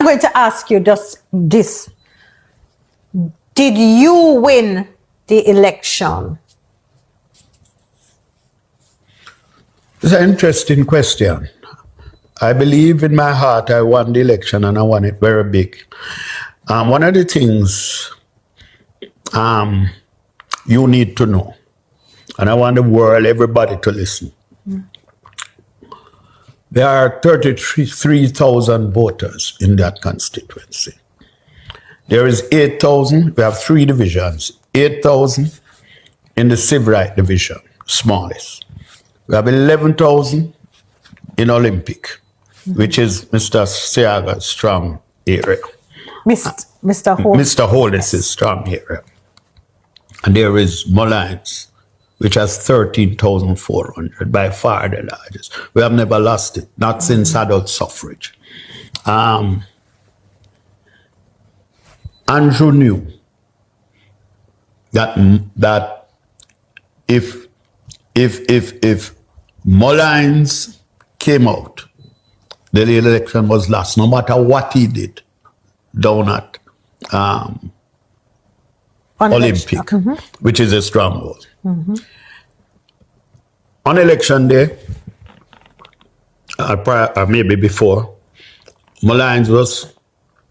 I'm going to ask you just this. Did you win the election? It's an interesting question. I believe in my heart I won the election, and I won it very big. One of the things you need to know, and I want the world, everybody to listen. There are 33,000 voters in that constituency. There is 8,000, we have 3 divisions, 8,000 in the civil rights division, smallest. We have 11,000 in Olympic, which is Mr. Seaga's strong area. Mr. Holness. Mr. Holness' strong area. And there is Mullines, which has 13,400, by far the largest. We have never lost it, not since adult suffrage. Andrew knew that if Mullines came out, the election was lost, no matter what he did down at Olympic, which is a stronghold. On election day, or maybe before, Mullines was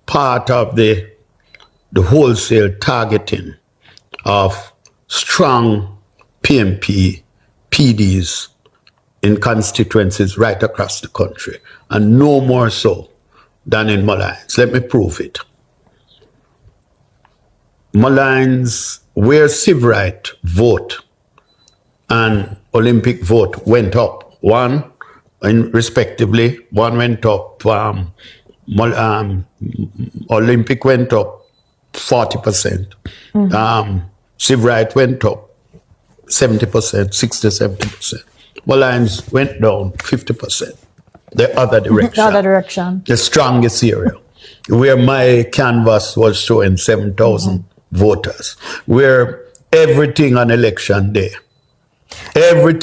part of the wholesale targeting of strong PMP PDs in constituencies right across the country, and no more so than in Mullines. Let me prove it. Mullines, where civil right vote and Olympic vote went up, one respectively, one went up, Olympic went up 40%, civil right went up 70%, 60-70%. Mullines went down 50%. The other direction. The other direction. The strongest area, where my canvas was showing 7,000 voters, where everything on election day, every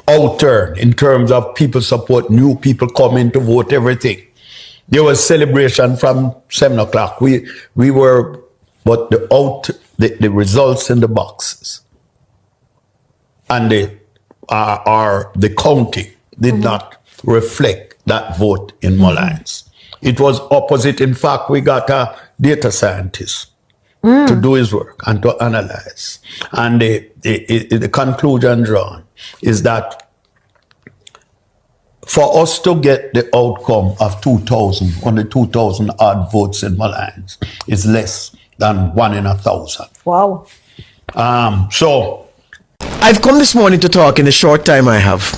outturn in terms of people support, new people coming to vote, everything. There was celebration from 7 o'clock. We were, but the results in the boxes and the counting did not reflect that vote in Mullines. It was opposite. In fact, we got a data scientist to do his work and to analyze. And the conclusion drawn is that for us to get the outcome of 2,000, only 2,000 odd votes in Mullines is less than 1 in 1,000. Wow. So I've come this morning to talk in the short time I have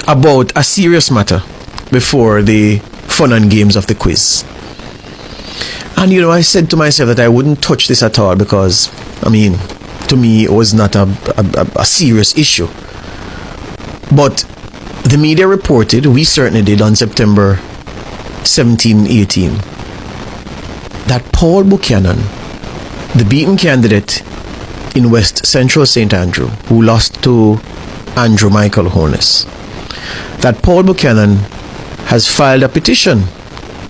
about a serious matter before the fun and games of the quiz. And I said to myself that I wouldn't touch this at all because, to me, it was not a serious issue. But the media reported, we certainly did on September 17, 18, that Paul Buchanan, the beaten candidate in West Central St. Andrew, who lost to Andrew Michael Holness, that Paul Buchanan has filed a petition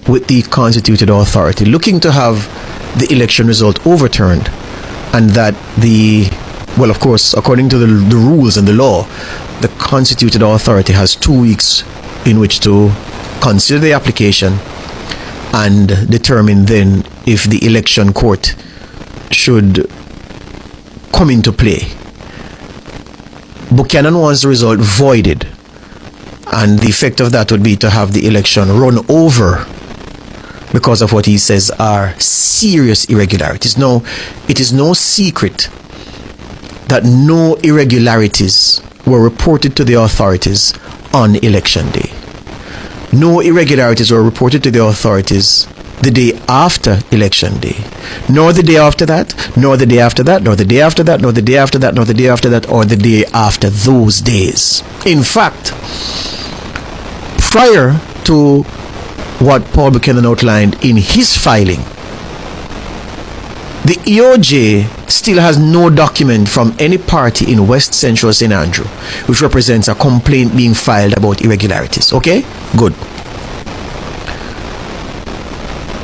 with the constituted authority looking to have the election result overturned, and that of course, according to the rules and the law, the constituted authority has 2 weeks in which to consider the application and determine then if the election court should come into play. Buchanan wants the result voided, and the effect of that would be to have the election run over because of what he says are serious irregularities. Now, it is no secret that no irregularities were reported to the authorities on election day. No irregularities were reported to the authorities the day after election day, nor the day after that, nor the day after that, nor the day after that, nor the day after that, nor the day after that, or the day after those days. In fact, prior to what Paul Buchanan outlined in his filing, The EOJ still has no document from any party in West Central St. Andrew which represents a complaint being filed about irregularities. Okay? Good.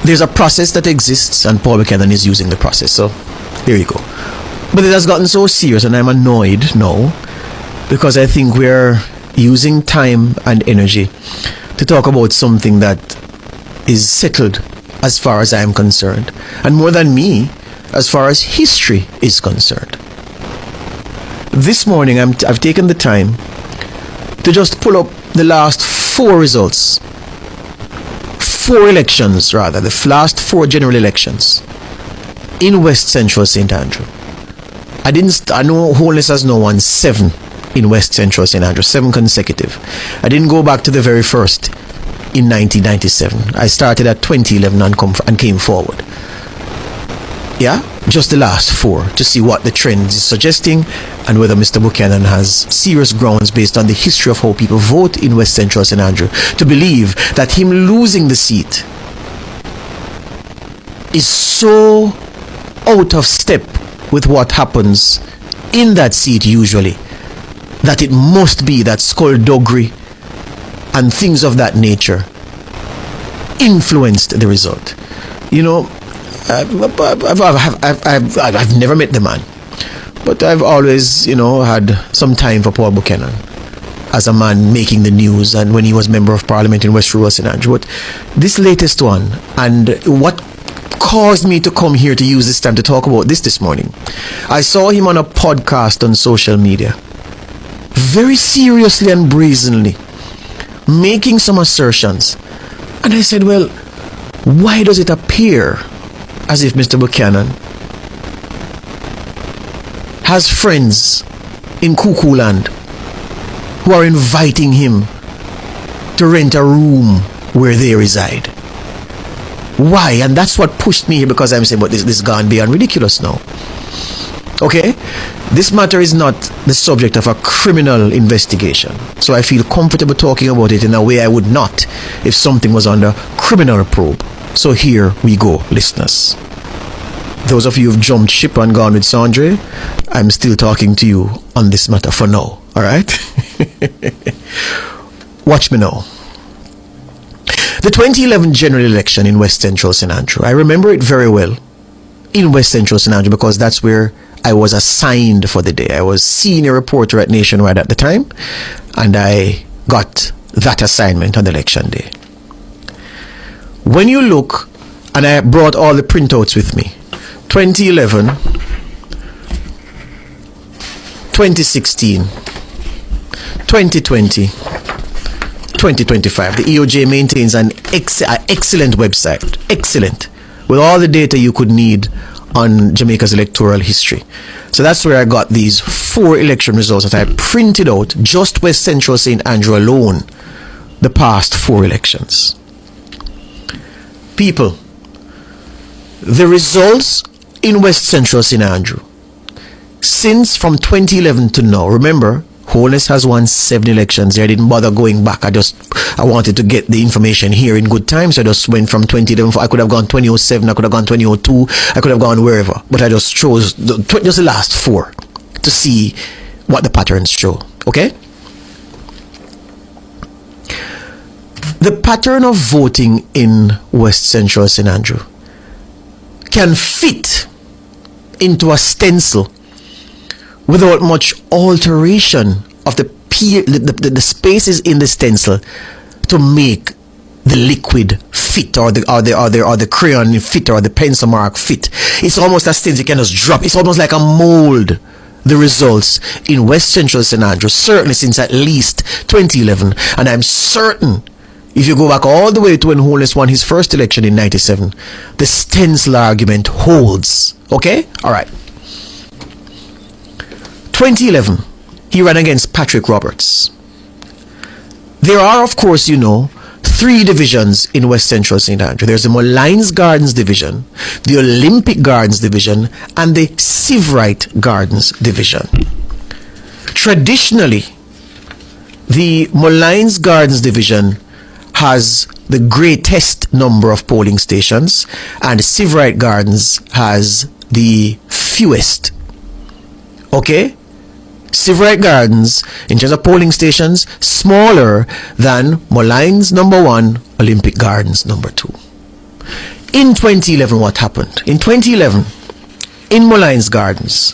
There's a process that exists and Paul Buchanan is using the process. So, there you go. But it has gotten so serious and I'm annoyed now because I think we're using time and energy to talk about something that is settled as far as I'm concerned. And more than me, as far as history is concerned. This morning, I've taken the time to just pull up the last 4 results. 4 elections, rather. The last 4 general elections in West Central St. Andrew. I know Holness has now won 7 in West Central St. Andrew, 7 consecutive. I didn't go back to the very first in 1997. I started at 2011 and came forward. Yeah, just the last 4 to see what the trend is suggesting and whether Mr. Buchanan has serious grounds based on the history of how people vote in West Central St. Andrew to believe that him losing the seat is so out of step with what happens in that seat usually that it must be that skullduggery and things of that nature influenced the result. You know, I've never met the man, but I've always, had some time for Paul Buchanan as a man making the news and when he was Member of Parliament in West Rural St. Andrew. But this latest one, and what caused me to come here to use this time to talk about this morning, I saw him on a podcast on social media, very seriously and brazenly, making some assertions. And I said, well, why does it appear as if Mr. Buchanan has friends in Cuckoo Land who are inviting him to rent a room where they reside? Why? And that's what pushed me here, because I'm saying, but this gone beyond ridiculous now. Okay? This matter is not the subject of a criminal investigation, so I feel comfortable talking about it in a way I would not if something was under criminal probe. So here we go, listeners. Those of you who've jumped ship and gone with Sandre, I'm still talking to you on this matter for now. Alright? Watch me now. The 2011 general election in West Central St. Andrew. I remember it very well in West Central St. Andrew because that's where I was assigned for the day. I was senior reporter at Nationwide at the time, and I got that assignment on election day. When you look, and I brought all the printouts with me, 2011, 2016, 2020, 2025. The EOJ maintains an excellent website, excellent, with all the data you could need on Jamaica's electoral history. So that's where I got these 4 election results that I printed out, just West Central St. Andrew alone, the past 4 elections. People, the results in West Central St. Andrew, since from 2011 to now, remember, Holness has won 7 elections. I didn't bother going back. I wanted to get the information here in good time, so I just went from 2011. I could have gone 2007, I could have gone 2002, I could have gone wherever, but I just chose just the last 4 to see what the patterns show. Okay? The pattern of voting in West Central St. Andrew can fit into a stencil without much alteration of the spaces in the stencil to make the liquid fit or the crayon fit or the pencil mark fit. It's almost a stencil you can just drop. It's almost like a mold. The results in West Central St. Andrew, certainly since at least 2011, and I'm certain if you go back all the way to when Holness won his first election in 97, the stencil argument holds. Okay? Alright. 2011, he ran against Patrick Roberts. There are, of course, 3 divisions in West Central St. Andrew. There's the Mollines Gardens Division, the Olympic Gardens Division, and the Sivrite Gardens Division. Traditionally, the Mollines Gardens Division has the greatest number of polling stations, and Sivrite Gardens has the fewest. Okay? Civil Rights Gardens, in terms of polling stations, smaller than Molynes number 1, Olympic Gardens number 2. In 2011, what happened? In 2011, in Molynes Gardens,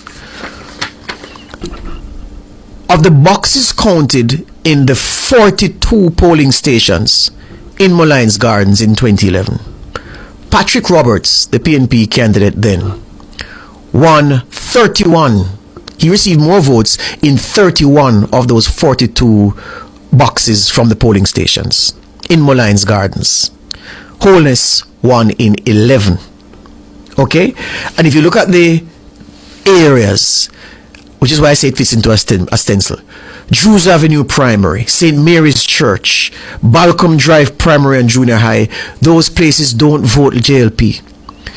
of the boxes counted in the 42 polling stations in Molynes Gardens in 2011, Patrick Roberts, the PNP candidate then, won 31. He received more votes in 31 of those 42 boxes from the polling stations in Molynes Gardens. Holness won in 11. Okay? And if you look at the areas, which is why I say it fits into a stencil. Drews Avenue Primary, St. Mary's Church, Balcom Drive Primary and Junior High, those places don't vote JLP.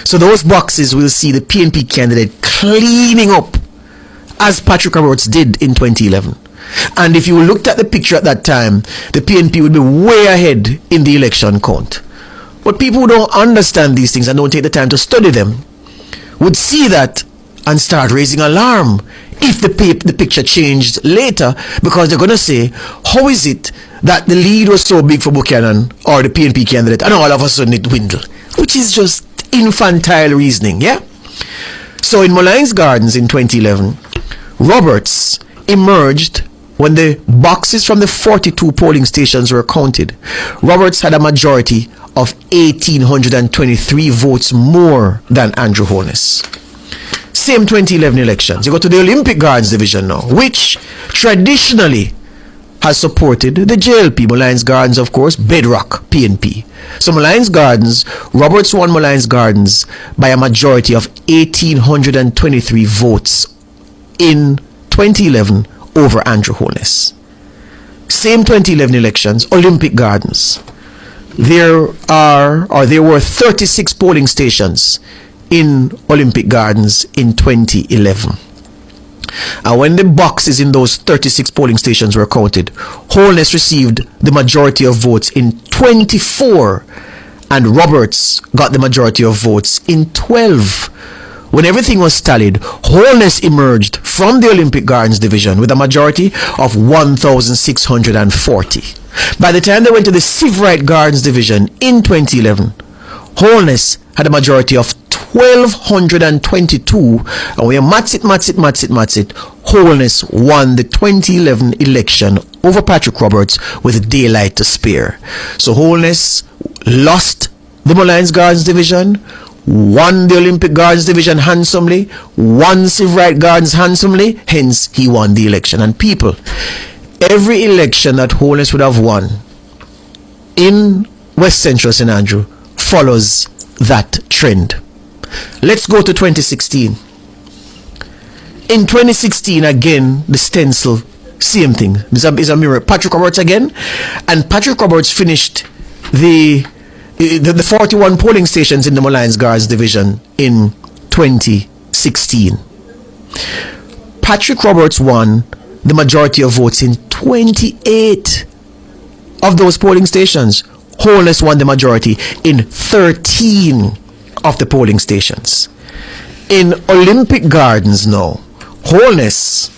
So those boxes will see the PNP candidate cleaning up, as Patrick Roberts did in 2011. And if you looked at the picture at that time, the PNP would be way ahead in the election count. But people who don't understand these things and don't take the time to study them would see that and start raising alarm if the picture changed later, because they're going to say, how is it that the lead was so big for Buchanan or the PNP candidate and all of a sudden it dwindled? Which is just infantile reasoning, yeah? So in Molynes Gardens in 2011, Roberts emerged when the boxes from the 42 polling stations were counted. Roberts had a majority of 1,823 votes more than Andrew Holness. Same 2011 elections. You go to the Olympic Gardens division now, which traditionally has supported the JLP. Molynes Gardens, of course, bedrock PNP. So Molynes Gardens, Roberts won Molynes Gardens by a majority of 1,823 votes in 2011 over Andrew Holness. Same 2011 elections, Olympic Gardens. There were 36 polling stations in Olympic Gardens in 2011. And when the boxes in those 36 polling stations were counted, Holness received the majority of votes in 24 and Roberts got the majority of votes in 12. When everything was tallied, Holness emerged from the Olympic Gardens division with a majority of 1,640. By the time they went to the Civil Rights Gardens division in 2011, Holness had a majority of 1,222, and when you mats it, Holness won the 2011 election over Patrick Roberts with daylight to spare. So Holness lost the Molynes Gardens division, won the Olympic Gardens division handsomely, won Civil Rights Gardens handsomely, hence he won the election. And people, every election that Holness would have won in West Central St. Andrew follows that trend. Let's go to 2016. In 2016, again, the stencil, same thing. This is a mirror. Patrick Roberts again. And Patrick Roberts finished the 41 polling stations in the Molynes Gardens division in 2016. Patrick Roberts won the majority of votes in 28 of those polling stations. Holness won the majority in 13 of the polling stations. In Olympic Gardens now, Holness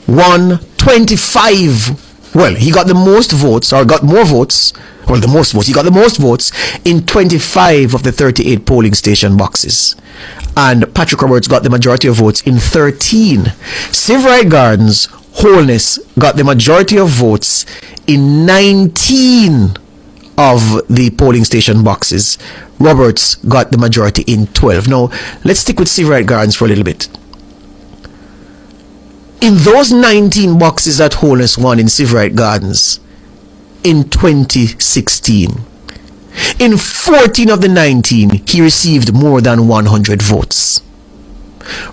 won 25. Well, he got the most votes, or got more votes. Well, the most votes. He got the most votes in 25 of the 38 polling station boxes. And Patrick Roberts got the majority of votes in 13. Civil Rights Gardens, Holness got the majority of votes in 19 of the polling station boxes. Roberts got the majority in 12. Now, let's stick with Civil Rights Gardens for a little bit. In those 19 boxes that Holness won in Civil Rights Gardens in 2016, in 14 of the 19, he received more than 100 votes.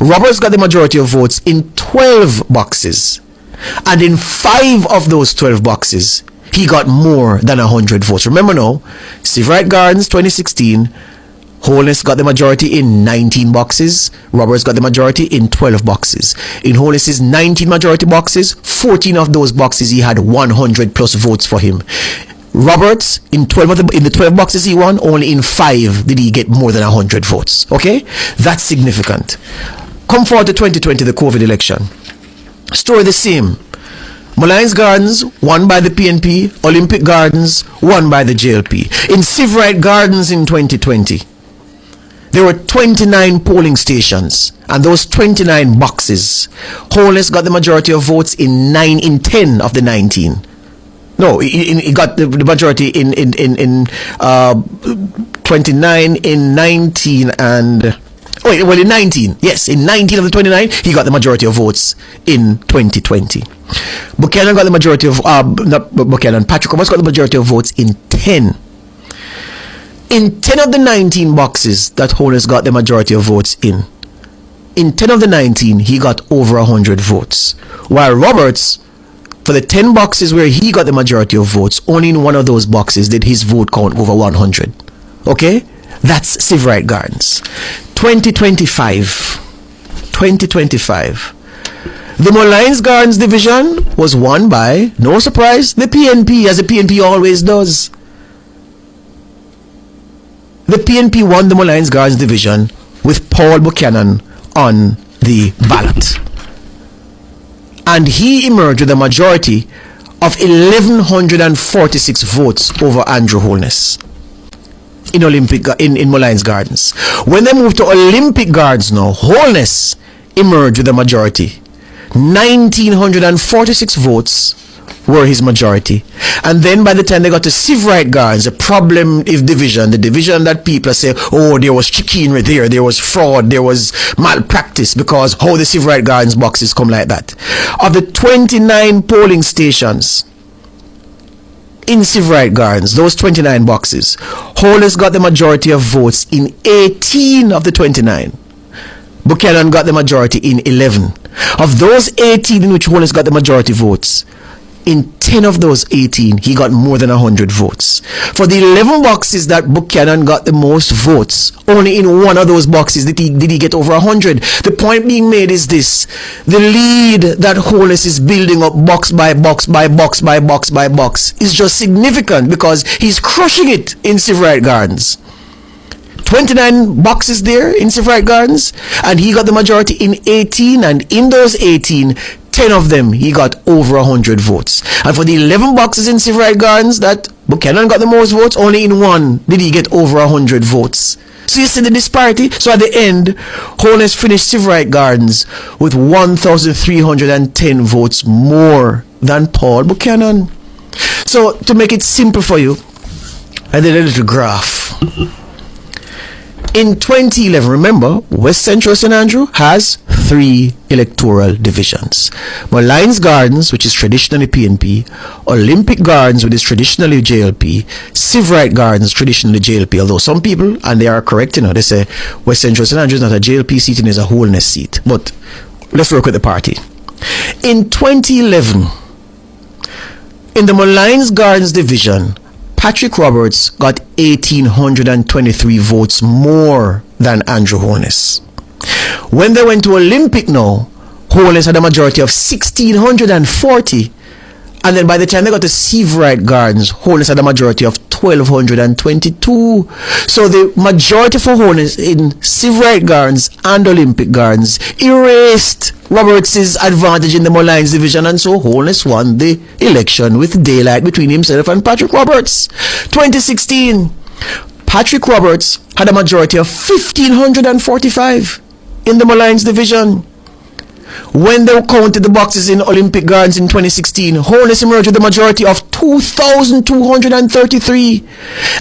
Roberts got the majority of votes in 12 boxes. And in 5 of those 12 boxes, he got more than 100 votes. Remember now, Civil Rights Gardens 2016, Holness got the majority in 19 boxes. Roberts got the majority in 12 boxes. In Holness's 19 majority boxes, 14 of those boxes he had 100 plus votes for him. Roberts, in the 12 boxes he won, only in 5 did he get more than 100 votes. Okay? That's significant. Come forward to 2020, the COVID election. Story the same. Mullines Gardens, won by the PNP. Olympic Gardens, won by the JLP. In Sivrite Gardens in 2020, there were 29 polling stations, and those 29 boxes, Holness got the majority of votes in 10 of the 19. No, he got the majority in 29, in 19, and in 19. Yes, in 19 of the 29, he got the majority of votes in 2020. Buchanan got the majority of Patrick Roberts got the majority of votes in 10. In 10 of the 19 boxes that Holness got the majority of votes in 10 of the 19, he got over 100 votes. While Roberts, for the 10 boxes where he got the majority of votes, only in one of those boxes did his vote count over 100. Okay? That's Sivrite Gardens. 2025. The Mullines Gardens division was won by, no surprise, the PNP, as the PNP always does. The PNP won the Mullines Gardens division with Paul Buchanan on the ballot. And he emerged with a majority of 1,146 votes over Andrew Holness in Mullines Gardens. When they moved to Olympic Gardens now, Holness emerged with a majority. 1,946 votes were his majority. And then by the time they got to Sivrite Gardens, the division that people say, oh, there was chicanery there was fraud, there was malpractice, because how the Sivrite Gardens boxes come like that. Of the 29 polling stations in Sivrite Gardens, those 29 boxes, Holness got the majority of votes in 18 of the 29. Buchanan got the majority in 11. Of those 18 in which Holness got the majority votes, in 10 of those 18, he got more than 100 votes. For the 11 boxes that Buchanan got the most votes, only in one of those boxes did he get over 100. The point being made is this: the lead that Holness is building up box by box by box by box by box is just significant, because he's crushing it in Sivrite Gardens. 29 boxes there in Sivrite Gardens, and he got the majority in 18, and in those 18, 10 of them he got over 100 votes. And for the 11 boxes in Sivrite Gardens that Buchanan got the most votes, only in one did he get over 100 votes. So you see the disparity. So at the end, Holness finished Sivrite Gardens with 1,310 votes more than Paul Buchanan. So to make it simple for you, I did a little graph. In 2011, remember, West Central St. Andrew has 3 electoral divisions. Mullines Gardens, which is traditionally PNP, Olympic Gardens, which is traditionally JLP, Sivrite Gardens, traditionally JLP, although some people, and they are correct, they say West Central St. Andrew is not a JLP seat, it is a Holness seat. But let's work with the party. In 2011, in the Mullines Gardens division, Patrick Roberts got 1,823 votes more than Andrew Holness. When they went to Olympic now, Holness had a majority of 1,640. And then by the time they got to Sivrite Gardens, Holness had a majority of 1,222. So the majority for Holness in Sivrite Gardens and Olympic Gardens erased Roberts' advantage in the Mullines division, and so Holness won the election with daylight between himself and Patrick Roberts. 2016, Patrick Roberts had a majority of 1,545 in the Mullines division. When they counted the boxes in Olympic Gardens in 2016, Holness emerged with a majority of 2,233.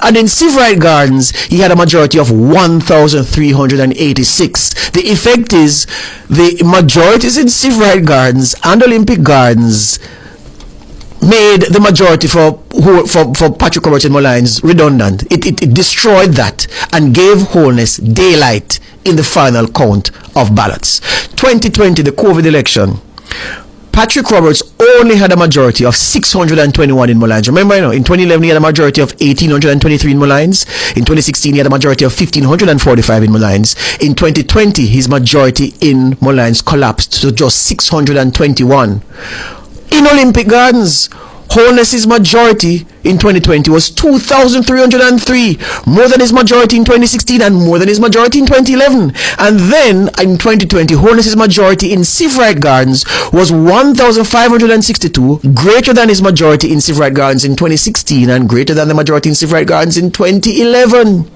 And in Sivrite Gardens, he had a majority of 1,386. The effect is, the majorities in Sivrite Gardens and Olympic Gardens made the majority for Patrick Roberts and Mullines redundant. It destroyed that and gave Holness daylight in the final count of ballots. 2020, the COVID election, Patrick Roberts only had a majority of 621 in Mullines. Remember, in 2011 he had a majority of 1,823 in Mullines. In 2016 he had a majority of 1,545 in Mullines. In 2020 his majority in Mullines collapsed to just 621. In Olympic Gardens, Holness's majority in 2020 was 2,303, more than his majority in 2016 and more than his majority in 2011. And then in 2020, Holness's majority in Seabright Gardens was 1,562, greater than his majority in Seabright Gardens in 2016 and greater than the majority in Seabright Gardens in 2011.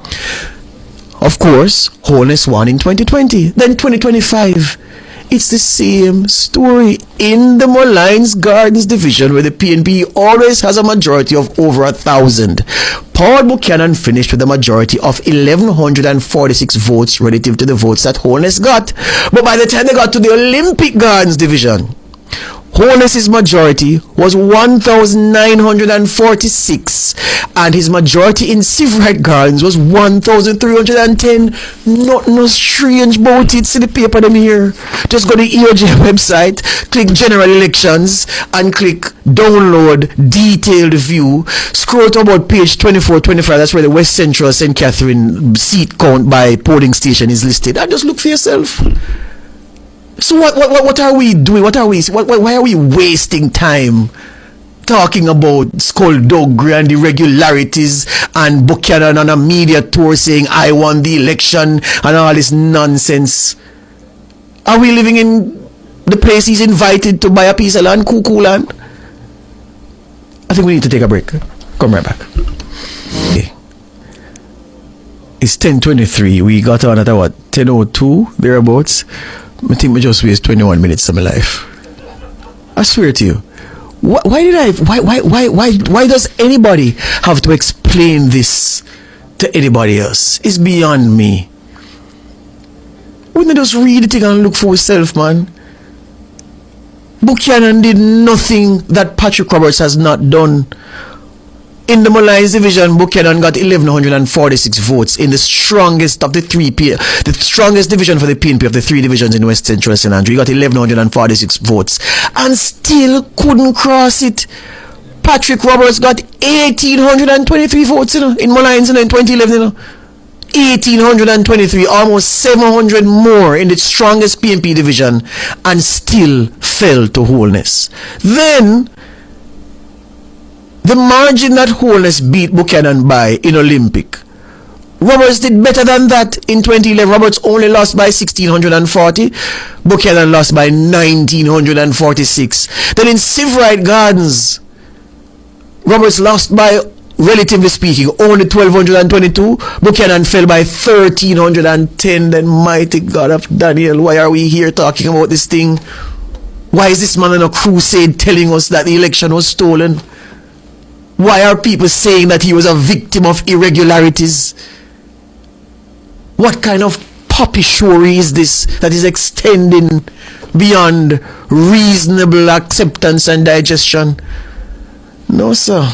Of course, Holness won in 2020. Then 2025. It's the same story in the Molynes Gardens division, where the PNP always has a majority of over 1,000. Paul Buchanan finished with a majority of 1,146 votes relative to the votes that Holness got. But by the time they got to the Olympic Gardens division, Holness's majority was 1,946 and his majority in Seabright Gardens was 1,310. Nothing strange about it. See the paper them here. Just go to the EOJ website, click General Elections and click Download Detailed View. Scroll to about page 24, 25. That's where the West Central St. Catherine seat count by polling station is listed. And just look for yourself. So what are we doing? Why are we wasting time talking about skullduggery and irregularities and Buchanan on a media tour saying I won the election and all this nonsense? Are we living in the place he's invited to buy a piece of land, cuckoo land? I think we need to take a break. Come right back. Okay. It's 10:23. We got on at what, 10:02 thereabouts. I think we just waste 21 minutes of my life. I swear to you. Why does anybody have to explain this to anybody else? It's beyond me. Wouldn't they just read the thing and look for yourself, man? Buchanan did nothing that Patrick Roberts has not done. In the Molynes division, Buchanan got 1,146 votes in the strongest of the the strongest division for the PNP of the three divisions in West Central St. Andrew. He got 1,146 votes and still couldn't cross it. Patrick Roberts got 1,823 votes in Molynes in 2011. 1,823, almost 700 more in the strongest PNP division, and still fell to Holness. Then the margin that Holness beat Buchanan by in Olympic, Roberts did better than that in 2011. Roberts only lost by 1,640. Buchanan lost by 1,946. Then in Seabright Gardens, Roberts lost by, relatively speaking, only 1,222. Buchanan fell by 1,310. Then mighty God of Daniel, why are we here talking about this thing? Why is this man on a crusade telling us that the election was stolen? Why are people saying that he was a victim of irregularities? What kind of poppy showy is this that is extending beyond reasonable acceptance and digestion? No, sir.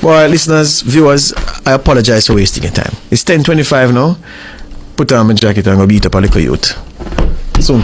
Well, listeners, viewers, I apologize for wasting your time. It's 10:25 now. Put on my jacket and go beat up a little youth. Soon.